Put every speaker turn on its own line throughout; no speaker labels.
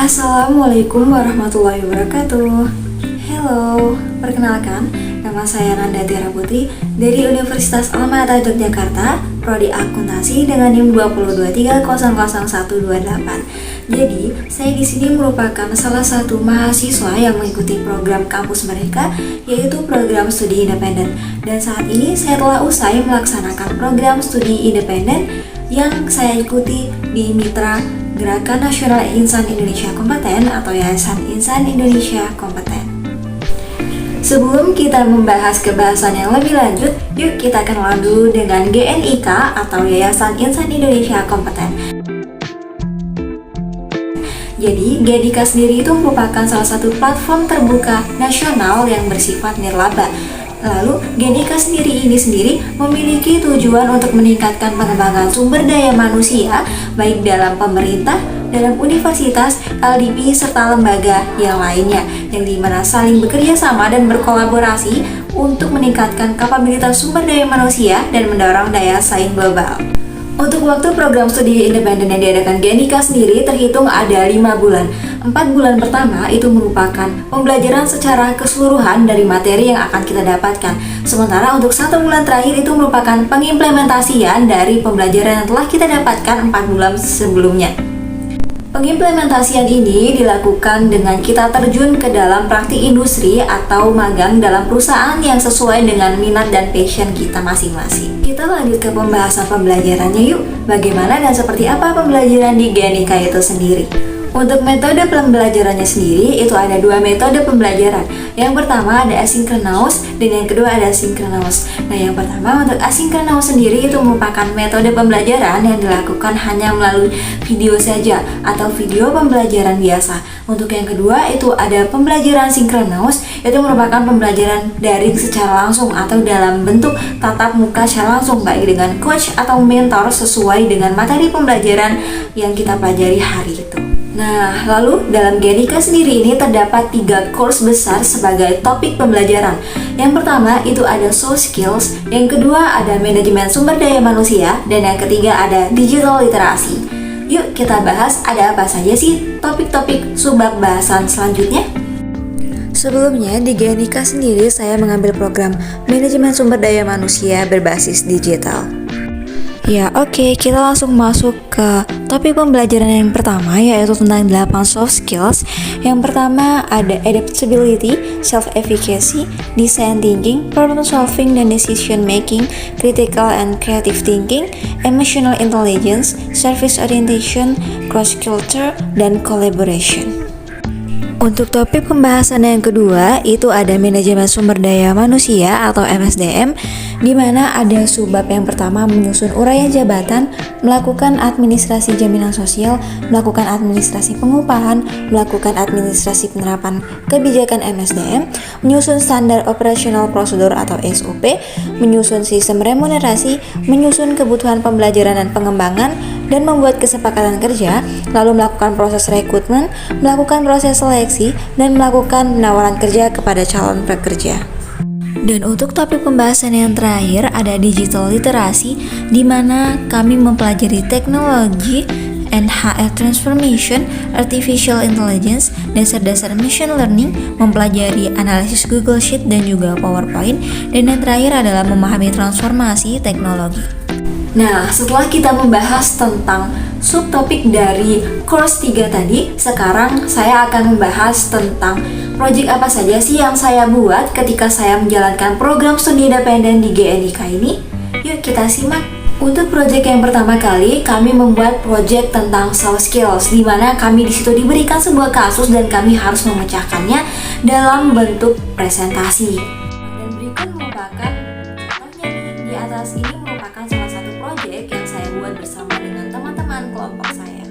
Assalamualaikum warahmatullahi wabarakatuh. Hello, perkenalkan, nama saya Nanda Tiara Putri dari Universitas Alma-Ata Yogyakarta, Prodi Akuntansi dengan NIM 223000128. Jadi, saya di sini merupakan salah satu mahasiswa yang mengikuti program kampus mereka, yaitu program studi independen. Dan saat ini saya telah usai melaksanakan program studi independen yang saya ikuti di Mitra Gerakan Nasional Insan Indonesia Kompeten atau Yayasan Insan Indonesia Kompeten. Sebelum kita membahas kebahasan yang lebih lanjut, yuk kita kenalan dulu dengan GNIK atau Yayasan Insan Indonesia Kompeten. Jadi, GNIK sendiri itu merupakan salah satu platform terbuka nasional yang bersifat nirlaba. Lalu, GNIK ini sendiri memiliki tujuan untuk meningkatkan pengembangan sumber daya manusia baik dalam pemerintah, dalam universitas, LDP, serta lembaga yang lainnya yang dimana saling bekerja sama dan berkolaborasi untuk meningkatkan kapabilitas sumber daya manusia dan mendorong daya saing global. Untuk waktu program studi independen yang diadakan GNIK sendiri terhitung ada 5 bulan. 4 bulan pertama itu merupakan pembelajaran secara keseluruhan dari materi yang akan kita dapatkan. Sementara untuk 1 bulan terakhir itu merupakan pengimplementasian dari pembelajaran yang telah kita dapatkan 4 bulan sebelumnya. Pengimplementasian ini dilakukan dengan kita terjun ke dalam praktik industri atau magang dalam perusahaan yang sesuai dengan minat dan passion kita masing-masing. Kita lanjut ke pembahasan pembelajarannya yuk. Bagaimana dan seperti apa pembelajaran di GNIK itu sendiri? Untuk metode pembelajarannya sendiri itu ada 2 metode pembelajaran. Yang pertama ada asynchronous dan yang kedua ada synchronous. Nah, yang pertama untuk asynchronous sendiri itu merupakan metode pembelajaran yang dilakukan hanya melalui video saja atau video pembelajaran biasa. Untuk yang kedua itu ada pembelajaran synchronous, itu merupakan pembelajaran daring secara langsung atau dalam bentuk tatap muka secara langsung baik dengan coach atau mentor sesuai dengan materi pembelajaran yang kita pelajari hari itu. Nah, lalu dalam GNIK sendiri ini terdapat 3 course besar sebagai topik pembelajaran. Yang pertama itu ada soft skills, yang kedua ada manajemen sumber daya manusia, dan yang ketiga ada digital literasi. Yuk kita bahas ada apa saja sih topik-topik subbab bahasan selanjutnya. Sebelumnya di GNIK sendiri saya mengambil program manajemen sumber daya manusia berbasis digital. Ya oke, kita langsung masuk ke topik pembelajaran yang pertama yaitu tentang 8 soft skills. Yang pertama ada adaptability, self-efficacy, design thinking, problem solving dan decision making, critical and creative thinking, emotional intelligence, service orientation, cross culture, dan collaboration. Untuk topik pembahasan yang kedua itu ada manajemen sumber daya manusia atau MSDM, di mana ada subbab yang pertama menyusun uraian jabatan, melakukan administrasi jaminan sosial, melakukan administrasi pengupahan, melakukan administrasi penerapan kebijakan MSDM, menyusun standar operasional prosedur atau SOP, menyusun sistem remunerasi, menyusun kebutuhan pembelajaran dan pengembangan, dan membuat kesepakatan kerja, lalu melakukan proses rekrutmen, melakukan proses seleksi, dan melakukan penawaran kerja kepada calon pekerja. Dan untuk topik pembahasan yang terakhir ada digital literasi, di mana kami mempelajari teknologi, HR transformation, artificial intelligence, dasar-dasar machine learning, mempelajari analisis Google Sheet dan juga PowerPoint, dan yang terakhir adalah memahami transformasi teknologi. Nah, setelah kita membahas tentang subtopik dari course 3 tadi, sekarang saya akan membahas tentang project apa saja sih yang saya buat ketika saya menjalankan program studi independen di GNIK ini. Yuk kita simak. Untuk project yang pertama kali, kami membuat project tentang soft skills, di mana kami di situ diberikan sebuah kasus dan kami harus memecahkannya dalam bentuk presentasi. Dan berikut merupakan contohnya nih, di atas ini merupakan salah satu project yang saya buat bersama dengan teman-teman kelompok saya.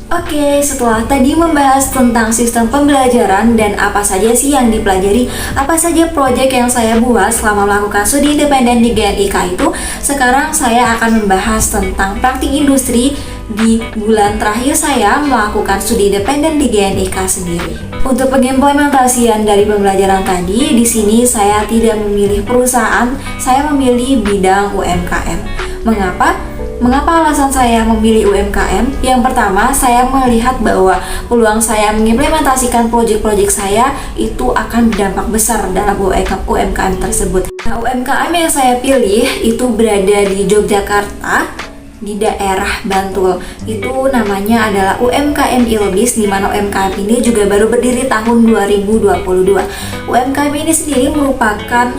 Oke, setelah tadi membahas tentang sistem pembelajaran dan apa saja sih yang dipelajari, apa saja proyek yang saya buat selama melakukan studi independen di GNIK itu, sekarang saya akan membahas tentang praktik industri di bulan terakhir saya melakukan studi independen di GNIK sendiri. Untuk pengimplementasian dari pembelajaran tadi, di sini saya tidak memilih perusahaan, saya memilih bidang UMKM. Mengapa? Mengapa alasan saya memilih UMKM? Yang pertama, saya melihat bahwa peluang saya mengimplementasikan proyek-proyek saya itu akan berdampak besar dalam UMKM tersebut. Nah, UMKM yang saya pilih itu berada di Yogyakarta, di daerah Bantul. Itu namanya adalah UMKM Ilbis, di mana UMKM ini juga baru berdiri tahun 2022. UMKM ini sendiri merupakan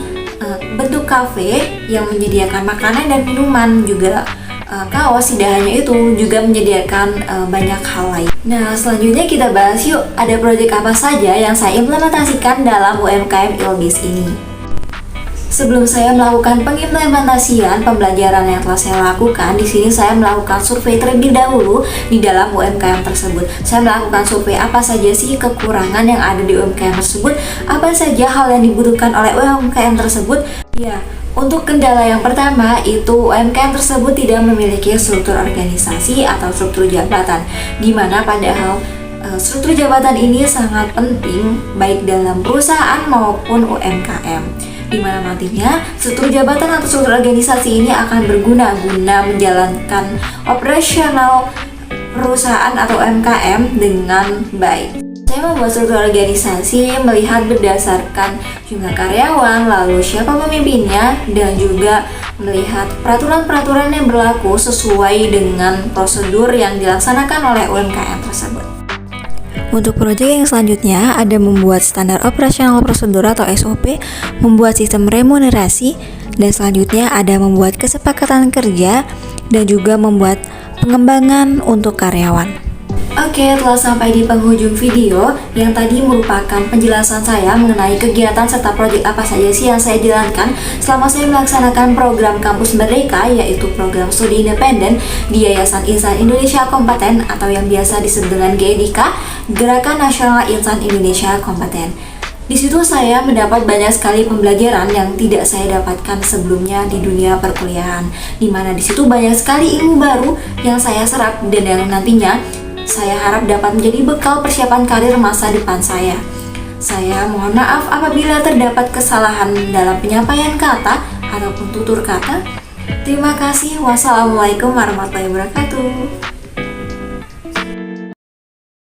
bentuk kafe yang menyediakan makanan dan minuman, juga kaos. Tidak hanya itu, juga menyediakan banyak hal lain. Nah, selanjutnya kita bahas yuk, ada proyek apa saja yang saya implementasikan dalam UMKM Ilbis ini. Sebelum saya melakukan pengimplementasian pembelajaran yang telah saya lakukan, di sini saya melakukan survei terlebih dahulu di dalam UMKM tersebut. Saya melakukan survei apa saja sih kekurangan yang ada di UMKM tersebut, apa saja hal yang dibutuhkan oleh UMKM tersebut. Ya, untuk kendala yang pertama itu UMKM tersebut tidak memiliki struktur organisasi atau struktur jabatan, di mana padahal struktur jabatan ini sangat penting baik dalam perusahaan maupun UMKM, di mana nantinya struktur jabatan atau struktur organisasi ini akan berguna guna menjalankan operasional perusahaan atau UMKM dengan baik. Saya membuat struktur organisasi melihat berdasarkan jumlah karyawan, lalu siapa pemimpinnya, dan juga melihat peraturan-peraturan yang berlaku sesuai dengan prosedur yang dilaksanakan oleh UMKM tersebut. Untuk proyek yang selanjutnya ada membuat standar operasional prosedur atau SOP, membuat sistem remunerasi, dan selanjutnya ada membuat kesepakatan kerja dan juga membuat pengembangan untuk karyawan. Oke, telah sampai di penghujung video yang tadi merupakan penjelasan saya mengenai kegiatan serta proyek apa saja sih yang saya jalankan selama saya melaksanakan program Kampus Merdeka, yaitu program studi independen di Yayasan Insan Indonesia Kompeten atau yang biasa disebut dengan GNIK, Gerakan Nasional Insan Indonesia Kompeten. Di situ saya mendapat banyak sekali pembelajaran yang tidak saya dapatkan sebelumnya di dunia perkuliahan, di mana di situ banyak sekali ilmu baru yang saya serap dan yang nantinya saya harap dapat menjadi bekal persiapan karir masa depan saya. Saya mohon maaf apabila terdapat kesalahan dalam penyampaian kata ataupun tutur kata. Terima kasih. Wassalamualaikum warahmatullahi wabarakatuh.